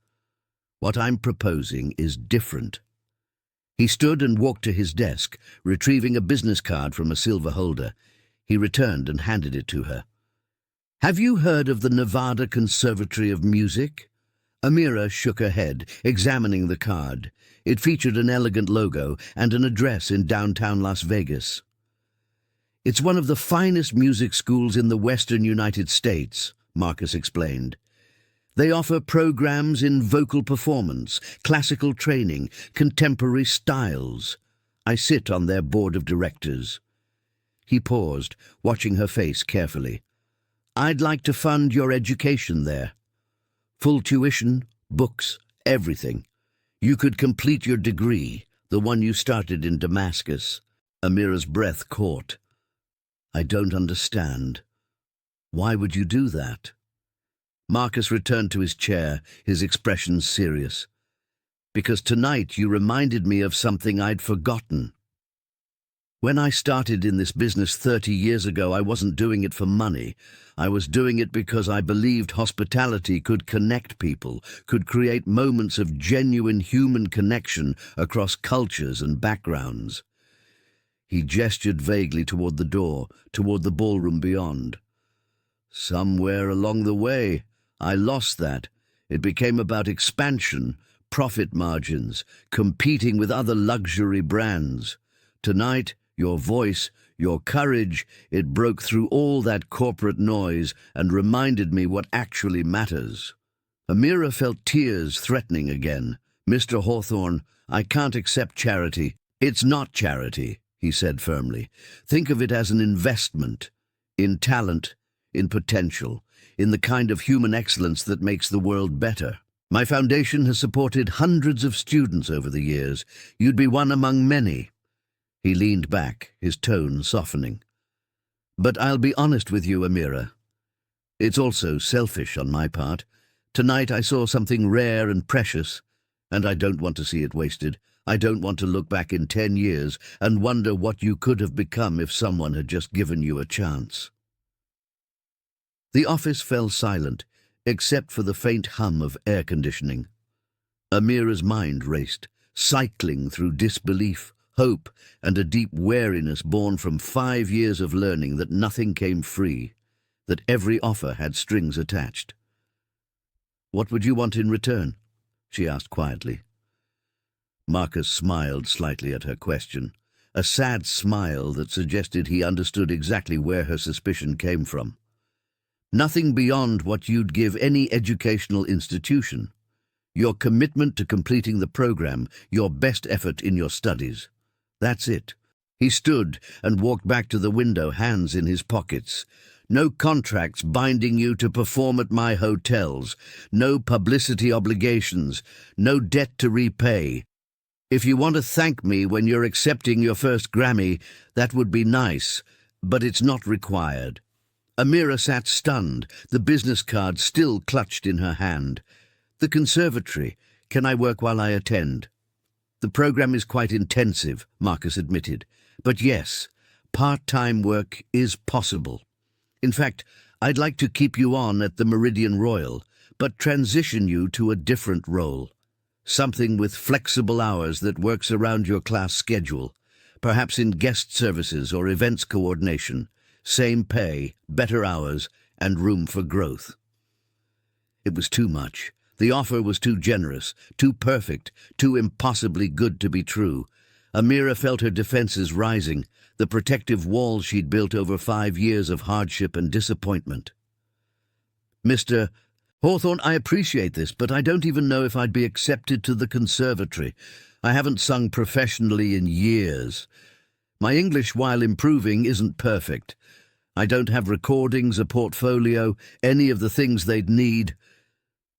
What I'm proposing is different." He stood and walked to his desk, retrieving a business card from a silver holder. He returned and handed it to her. "Have you heard of the Nevada Conservatory of Music?" Amira shook her head, examining the card. It featured an elegant logo and an address in downtown Las Vegas. "It's one of the finest music schools in the western United States," Marcus explained. "They offer programs in vocal performance, classical training, contemporary styles. I sit on their board of directors." He paused, watching her face carefully. "I'd like to fund your education there. Full tuition, books, everything. You could complete your degree, the one you started in Damascus." Amira's breath caught. "I don't understand. Why would you do that?" Marcus returned to his chair, his expression serious. "Because tonight you reminded me of something I'd forgotten. When I started in this business 30 years ago, I wasn't doing it for money. I was doing it because I believed hospitality could connect people, could create moments of genuine human connection across cultures and backgrounds." He gestured vaguely toward the door, toward the ballroom beyond. "Somewhere along the way, I lost that. It became about expansion, profit margins, competing with other luxury brands. Tonight, your voice, your courage, it broke through all that corporate noise and reminded me what actually matters." Amira felt tears threatening again. "Mr. Hawthorne, I can't accept charity." "It's not charity," he said firmly. "Think of it as an investment in talent, in potential, in the kind of human excellence that makes the world better. My foundation has supported hundreds of students over the years. You'd be one among many." He leaned back, his tone softening. "But I'll be honest with you, Amira. It's also selfish on my part. Tonight I saw something rare and precious, and I don't want to see it wasted. I don't want to look back in 10 years and wonder what you could have become if someone had just given you a chance." The office fell silent, except for the faint hum of air conditioning. Amira's mind raced, cycling through disbelief, hope, and a deep wariness born from 5 years of learning that nothing came free, that every offer had strings attached. "What would you want in return?" she asked quietly. Marcus smiled slightly at her question, a sad smile that suggested he understood exactly where her suspicion came from. "Nothing beyond what you'd give any educational institution. Your commitment to completing the program, your best effort in your studies. That's it." He stood and walked back to the window, hands in his pockets. "No contracts binding you to perform at my hotels, no publicity obligations, no debt to repay. If you want to thank me when you're accepting your first Grammy, that would be nice, but it's not required." Amira sat stunned, the business card still clutched in her hand. "The conservatory. Can I work while I attend?" "The program is quite intensive," Marcus admitted. "But yes, part-time work is possible. In fact, I'd like to keep you on at the Meridian Royal, but transition you to a different role. Something with flexible hours that works around your class schedule, perhaps in guest services or events coordination. Same pay, better hours, and room for growth." It was too much. The offer was too generous, too perfect, too impossibly good to be true. Amira felt her defenses rising, the protective wall she'd built over 5 years of hardship and disappointment. "Mr. Hawthorne, I appreciate this, but I don't even know if I'd be accepted to the conservatory. I haven't sung professionally in years. My English, while improving, isn't perfect. I don't have recordings, a portfolio, any of the things they'd need."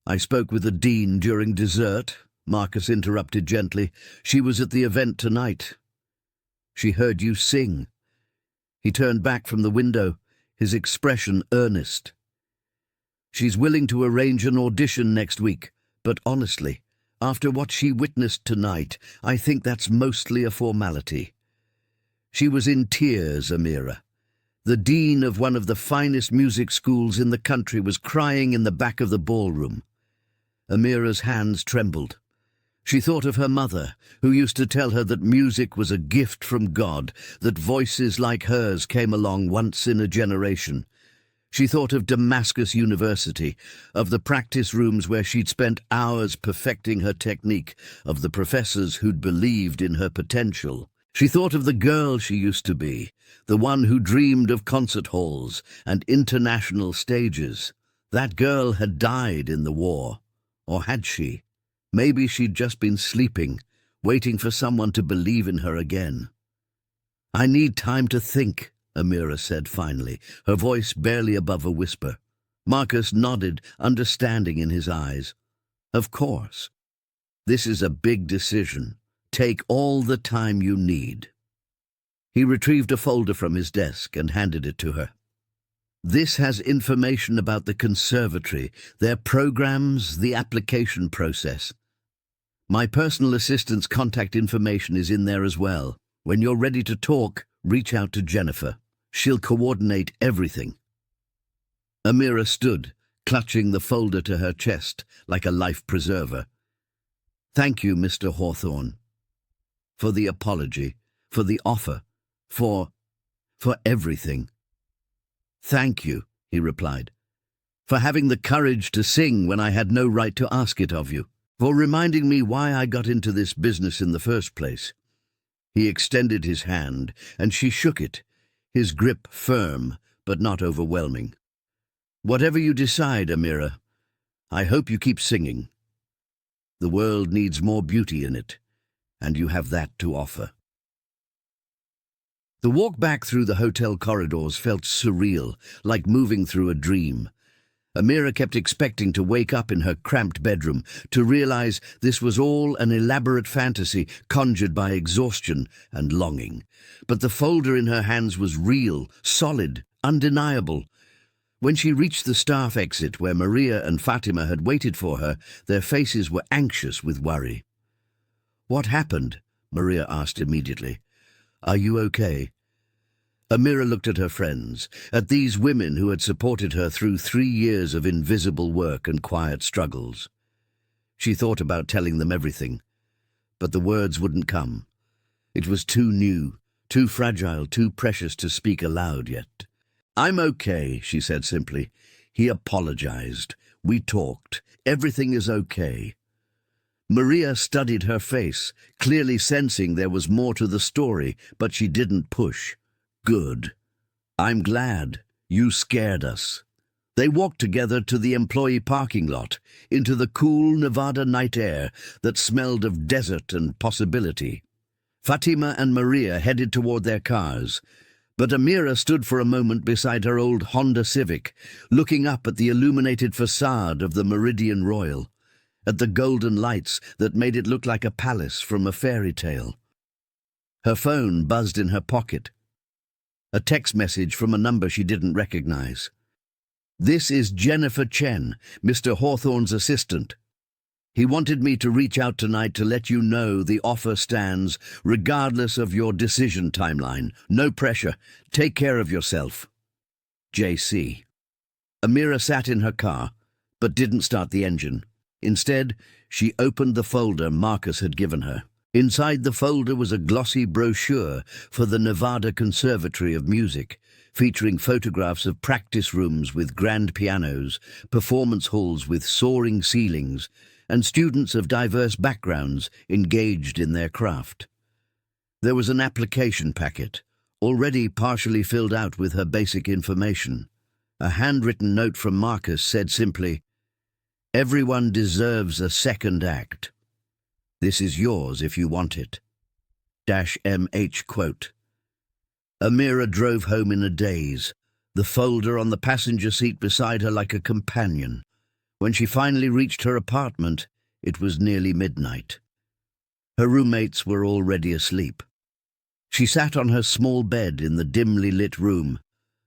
"I spoke with the dean during dessert," Marcus interrupted gently. "She was at the event tonight. She heard you sing." He turned back from the window, his expression earnest. "She's willing to arrange an audition next week, but honestly, after what she witnessed tonight, I think that's mostly a formality." She was in tears, Amira. The dean of one of the finest music schools in the country was crying in the back of the ballroom. Amira's hands trembled. She thought of her mother, who used to tell her that music was a gift from God, that voices like hers came along once in a generation. She thought of Damascus University, of the practice rooms where she'd spent hours perfecting her technique, of the professors who'd believed in her potential. She thought of the girl she used to be, the one who dreamed of concert halls and international stages. That girl had died in the war. Or had she? Maybe she'd just been sleeping, waiting for someone to believe in her again. "I need time to think," Amira said finally, her voice barely above a whisper. Marcus nodded, understanding in his eyes. "Of course. This is a big decision. Take all the time you need." He retrieved a folder from his desk and handed it to her. "This has information about the conservatory, their programs, the application process. My personal assistant's contact information is in there as well. When you're ready to talk, reach out to Jennifer. She'll coordinate everything." Amira stood, clutching the folder to her chest like a life preserver. "Thank you, Mr. Hawthorne. For the apology, for the offer, for everything." "Thank you," he replied, "for having the courage to sing when I had no right to ask it of you, for reminding me why I got into this business in the first place." He extended his hand, and she shook it, his grip firm but not overwhelming. "Whatever you decide, Amira, I hope you keep singing. The world needs more beauty in it, and you have that to offer." The walk back through the hotel corridors felt surreal, like moving through a dream. Amira kept expecting to wake up in her cramped bedroom, to realize this was all an elaborate fantasy conjured by exhaustion and longing. But the folder in her hands was real, solid, undeniable. When she reached the staff exit where Maria and Fatima had waited for her, their faces were anxious with worry. "What happened?" Maria asked immediately. "Are you okay?" Amira looked at her friends, at these women who had supported her through 3 years of invisible work and quiet struggles. She thought about telling them everything, but the words wouldn't come. It was too new, too fragile, too precious to speak aloud yet. "I'm okay," she said simply. "He apologized. We talked. Everything is okay." Maria studied her face, clearly sensing there was more to the story, but she didn't push. "Good. I'm glad. You scared us." They walked together to the employee parking lot, into the cool Nevada night air that smelled of desert and possibility. Fatima and Maria headed toward their cars, but Amira stood for a moment beside her old Honda Civic, looking up at the illuminated facade of the Meridian Royal, at the golden lights that made it look like a palace from a fairy tale. Her phone buzzed in her pocket. A text message from a number she didn't recognize. "This is Jennifer Chen, Mr. Hawthorne's assistant. He wanted me to reach out tonight to let you know the offer stands, regardless of your decision timeline. No pressure. Take care of yourself. JC." Amira sat in her car, but didn't start the engine. Instead, she opened the folder Marcus had given her. Inside the folder was a glossy brochure for the Nevada Conservatory of Music, featuring photographs of practice rooms with grand pianos, performance halls with soaring ceilings, and students of diverse backgrounds engaged in their craft. There was an application packet, already partially filled out with her basic information. A handwritten note from Marcus said simply, "Everyone deserves a second act. This is yours if you want it." -MH quote. Amira drove home in a daze, the folder on the passenger seat beside her like a companion. When she finally reached her apartment, it was nearly midnight. Her roommates were already asleep. She sat on her small bed in the dimly lit room,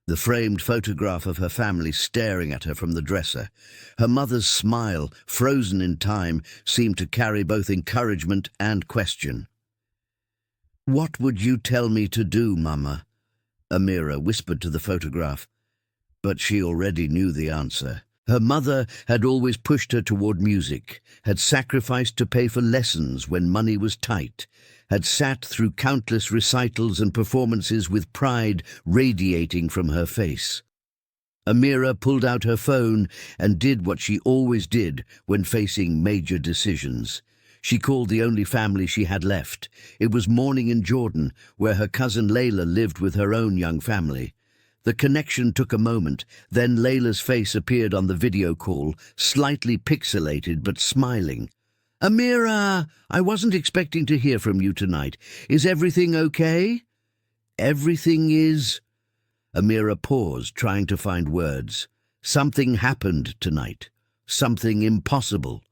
the framed photograph of her family staring at her from the dresser. Her mother's smile, frozen in time, seemed to carry both encouragement and question. "What would you tell me to do, Mama?" Amira whispered to the photograph, but she already knew the answer. Her mother had always pushed her toward music, had sacrificed to pay for lessons when money was tight, had sat through countless recitals and performances with pride radiating from her face. Amira pulled out her phone and did what she always did when facing major decisions. She called the only family she had left. It was morning in Jordan, where her cousin Layla lived with her own young family. The connection took a moment, then Layla's face appeared on the video call, slightly pixelated but smiling. "Amira, I wasn't expecting to hear from you tonight. Is everything okay?" "Everything is—" Amira paused, trying to find words. Something happened tonight. Something impossible.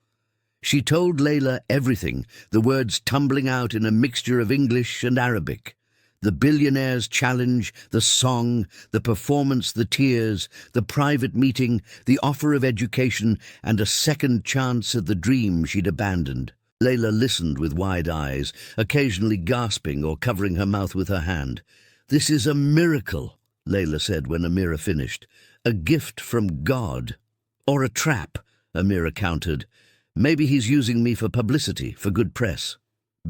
She told Layla everything, the words tumbling out in a mixture of English and Arabic. The billionaire's challenge, the song, the performance, the tears, the private meeting, the offer of education, and a second chance at the dream she'd abandoned. Layla listened with wide eyes, occasionally gasping or covering her mouth with her hand. "This is a miracle," Layla said when Amira finished. "A gift from God." "Or a trap," Amira countered. "Maybe he's using me for publicity, for good press."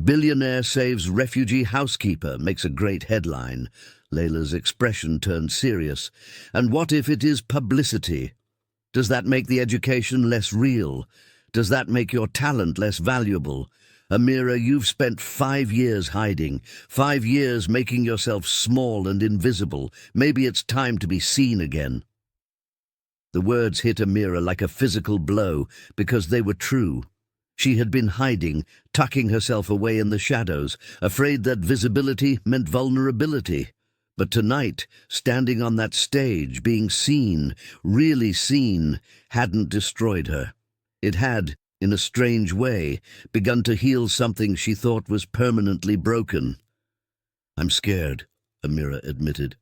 "Billionaire saves refugee housekeeper" makes a great headline. Layla's expression turned serious. "And what if it is publicity? Does that make the education less real? Does that make your talent less valuable? Amira, you've spent 5 years hiding, 5 years making yourself small and invisible. Maybe it's time to be seen again." The words hit Amira like a physical blow because they were true. She had been hiding, tucking herself away in the shadows, afraid that visibility meant vulnerability. But tonight, standing on that stage, being seen, really seen, hadn't destroyed her. It had, in a strange way, begun to heal something she thought was permanently broken. "I'm scared," Amira admitted.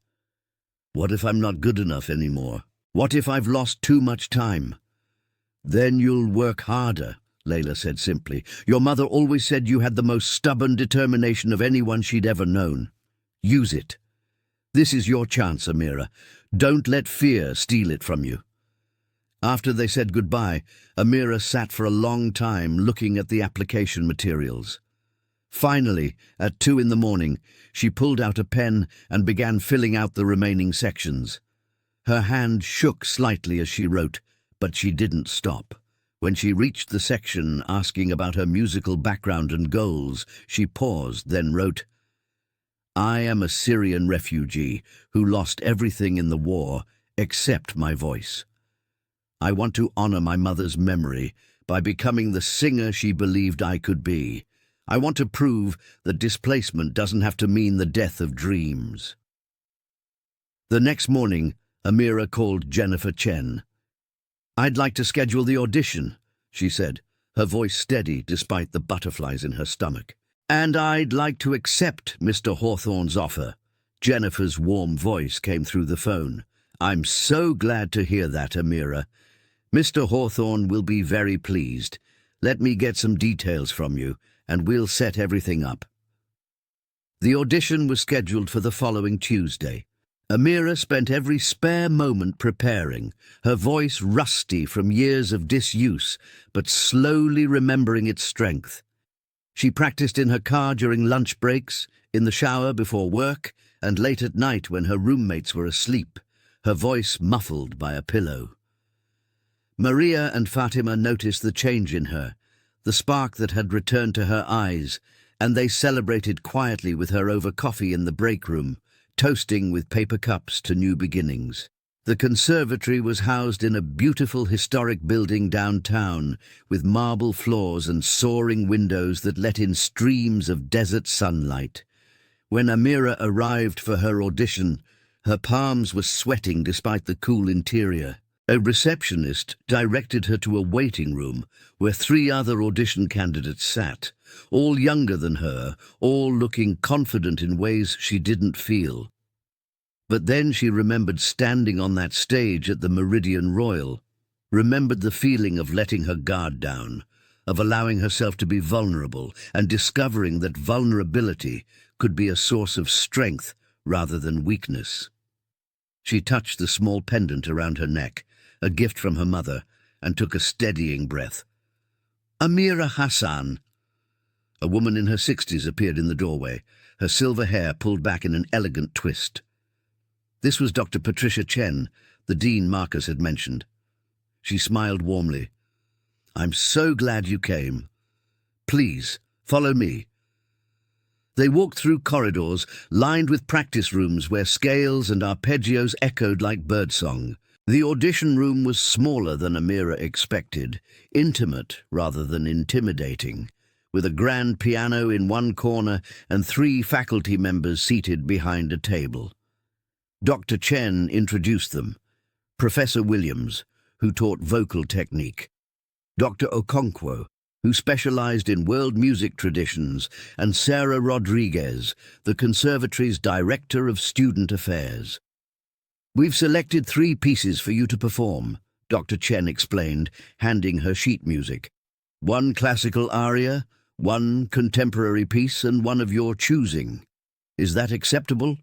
"What if I'm not good enough anymore? What if I've lost too much time?" "Then you'll work harder," Layla said simply. "Your mother always said you had the most stubborn determination of anyone she'd ever known. Use it. This is your chance, Amira. Don't let fear steal it from you." After they said goodbye, Amira sat for a long time looking at the application materials. Finally, at 2 in the morning, she pulled out a pen and began filling out the remaining sections. Her hand shook slightly as she wrote, but she didn't stop. When she reached the section asking about her musical background and goals, she paused, then wrote, "I am a Syrian refugee who lost everything in the war except my voice. I want to honor my mother's memory by becoming the singer she believed I could be. I want to prove that displacement doesn't have to mean the death of dreams." The next morning, Amira called Jennifer Chen. "I'd like to schedule the audition," she said, her voice steady despite the butterflies in her stomach. "And I'd like to accept Mr. Hawthorne's offer." Jennifer's warm voice came through the phone. "I'm so glad to hear that, Amira. Mr. Hawthorne will be very pleased. Let me get some details from you, and we'll set everything up." The audition was scheduled for the following Tuesday. Amira spent every spare moment preparing, her voice rusty from years of disuse, but slowly remembering its strength. She practiced in her car during lunch breaks, in the shower before work, and late at night when her roommates were asleep, her voice muffled by a pillow. Maria and Fatima noticed the change in her, the spark that had returned to her eyes, and they celebrated quietly with her over coffee in the break room, toasting with paper cups to new beginnings. The conservatory was housed in a beautiful historic building downtown, with marble floors and soaring windows that let in streams of desert sunlight. When Amira arrived for her audition, her palms were sweating despite the cool interior. A receptionist directed her to a waiting room where 3 other audition candidates sat, all younger than her, all looking confident in ways she didn't feel. But then she remembered standing on that stage at the Meridian Royal, remembered the feeling of letting her guard down, of allowing herself to be vulnerable and discovering that vulnerability could be a source of strength rather than weakness. She touched the small pendant around her neck, a gift from her mother, and took a steadying breath. "Amira Hassan." A woman in her 60s appeared in the doorway, her silver hair pulled back in an elegant twist. This was Dr. Patricia Chen, the dean Marcus had mentioned. She smiled warmly. "I'm so glad you came. Please, follow me." They walked through corridors lined with practice rooms where scales and arpeggios echoed like birdsong. The audition room was smaller than Amira expected, intimate rather than intimidating, with a grand piano in one corner and 3 faculty members seated behind a table. Dr. Chen introduced them. Professor Williams, who taught vocal technique, Dr. Okonkwo, who specialized in world music traditions, and Sarah Rodriguez, the conservatory's Director of Student Affairs. "We've selected 3 pieces for you to perform," Dr. Chen explained, handing her sheet music. "1 classical aria, 1 contemporary piece, and 1 of your choosing. Is that acceptable?"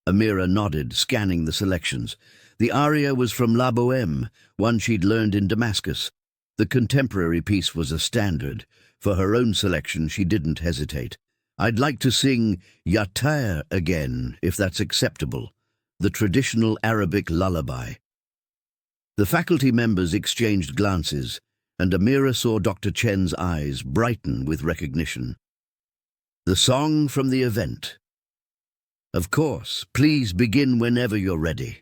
Amira nodded, scanning the selections. The aria was from La Bohème, one she'd learned in Damascus. The contemporary piece was a standard. For her own selection, she didn't hesitate. "I'd like to sing Yatar again, if that's acceptable, the traditional Arabic lullaby." The faculty members exchanged glances, and Amira saw Dr. Chen's eyes brighten with recognition. "The song from the event." "Of course, please begin whenever you're ready."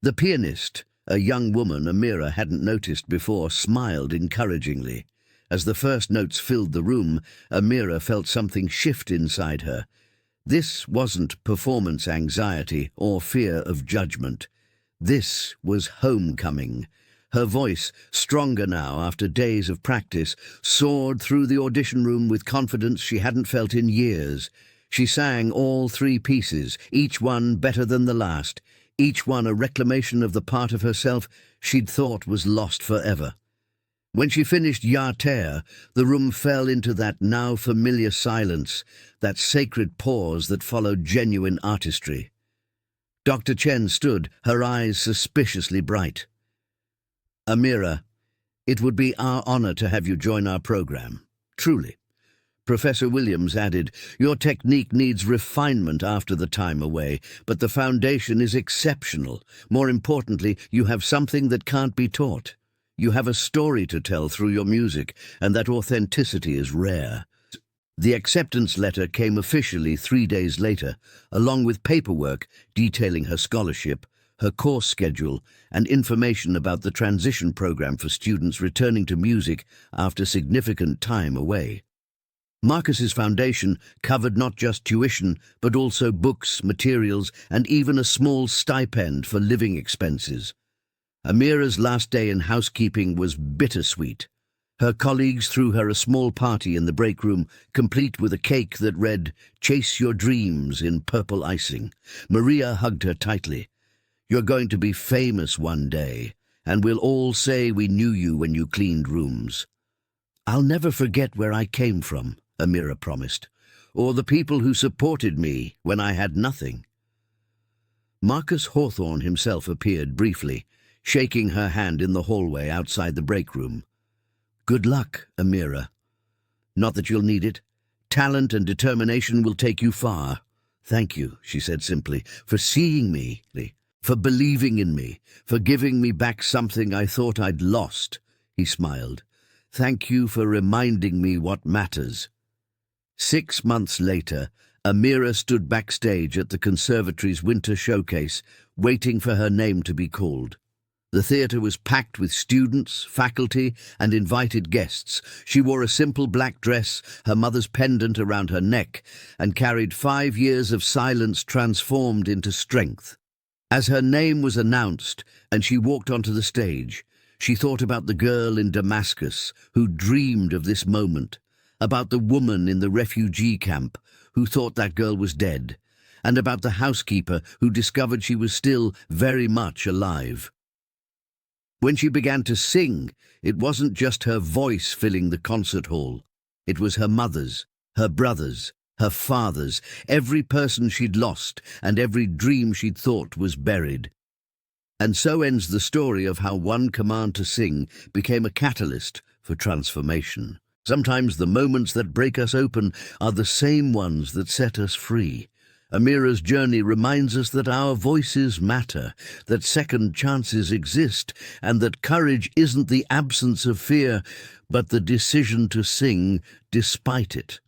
The pianist, a young woman Amira hadn't noticed before, smiled encouragingly. As the first notes filled the room, Amira felt something shift inside her. This wasn't performance anxiety or fear of judgment. This was homecoming. Her voice, stronger now after days of practice, soared through the audition room with confidence she hadn't felt in years. She sang all 3 pieces, each one better than the last, each one a reclamation of the part of herself she'd thought was lost forever. When she finished Yatar, the room fell into that now familiar silence, that sacred pause that followed genuine artistry. Dr. Chen stood, her eyes suspiciously bright. "Amira, it would be our honor to have you join our program. Truly." Professor Williams added, "Your technique needs refinement after the time away, but the foundation is exceptional. More importantly, you have something that can't be taught. You have a story to tell through your music, and that authenticity is rare." The acceptance letter came officially 3 days later, along with paperwork detailing her scholarship, her course schedule, and information about the transition program for students returning to music after significant time away. Marcus's foundation covered not just tuition, but also books, materials, and even a small stipend for living expenses. Amira's last day in housekeeping was bittersweet. Her colleagues threw her a small party in the break room, complete with a cake that read, "Chase your dreams," in purple icing. Maria hugged her tightly. "You're going to be famous one day, and we'll all say we knew you when you cleaned rooms." "I'll never forget where I came from," Amira promised, "or the people who supported me when I had nothing." Marcus Hawthorne himself appeared briefly, shaking her hand in the hallway outside the break room. "Good luck, Amira. Not that you'll need it. Talent and determination will take you far. Thank you," she said simply, "for seeing me, for believing in me, for giving me back something I thought I'd lost." He smiled. "Thank you for reminding me what matters." 6 months later, Amira stood backstage at the conservatory's winter showcase, waiting for her name to be called. The theatre was packed with students, faculty, and invited guests. She wore a simple black dress, her mother's pendant around her neck, and carried 5 years of silence transformed into strength. As her name was announced and she walked onto the stage, she thought about the girl in Damascus who dreamed of this moment, about the woman in the refugee camp who thought that girl was dead, and about the housekeeper who discovered she was still very much alive. When she began to sing, it wasn't just her voice filling the concert hall. It was her mother's, her brother's, her father's, every person she'd lost and every dream she'd thought was buried. And so ends the story of how one command to sing became a catalyst for transformation. Sometimes the moments that break us open are the same ones that set us free. Amira's journey reminds us that our voices matter, that second chances exist, and that courage isn't the absence of fear, but the decision to sing despite it.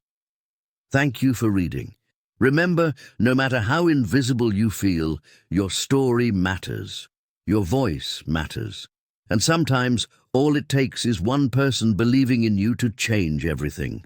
Thank you for reading. Remember, no matter how invisible you feel, your story matters. Your voice matters. And sometimes all it takes is one person believing in you to change everything.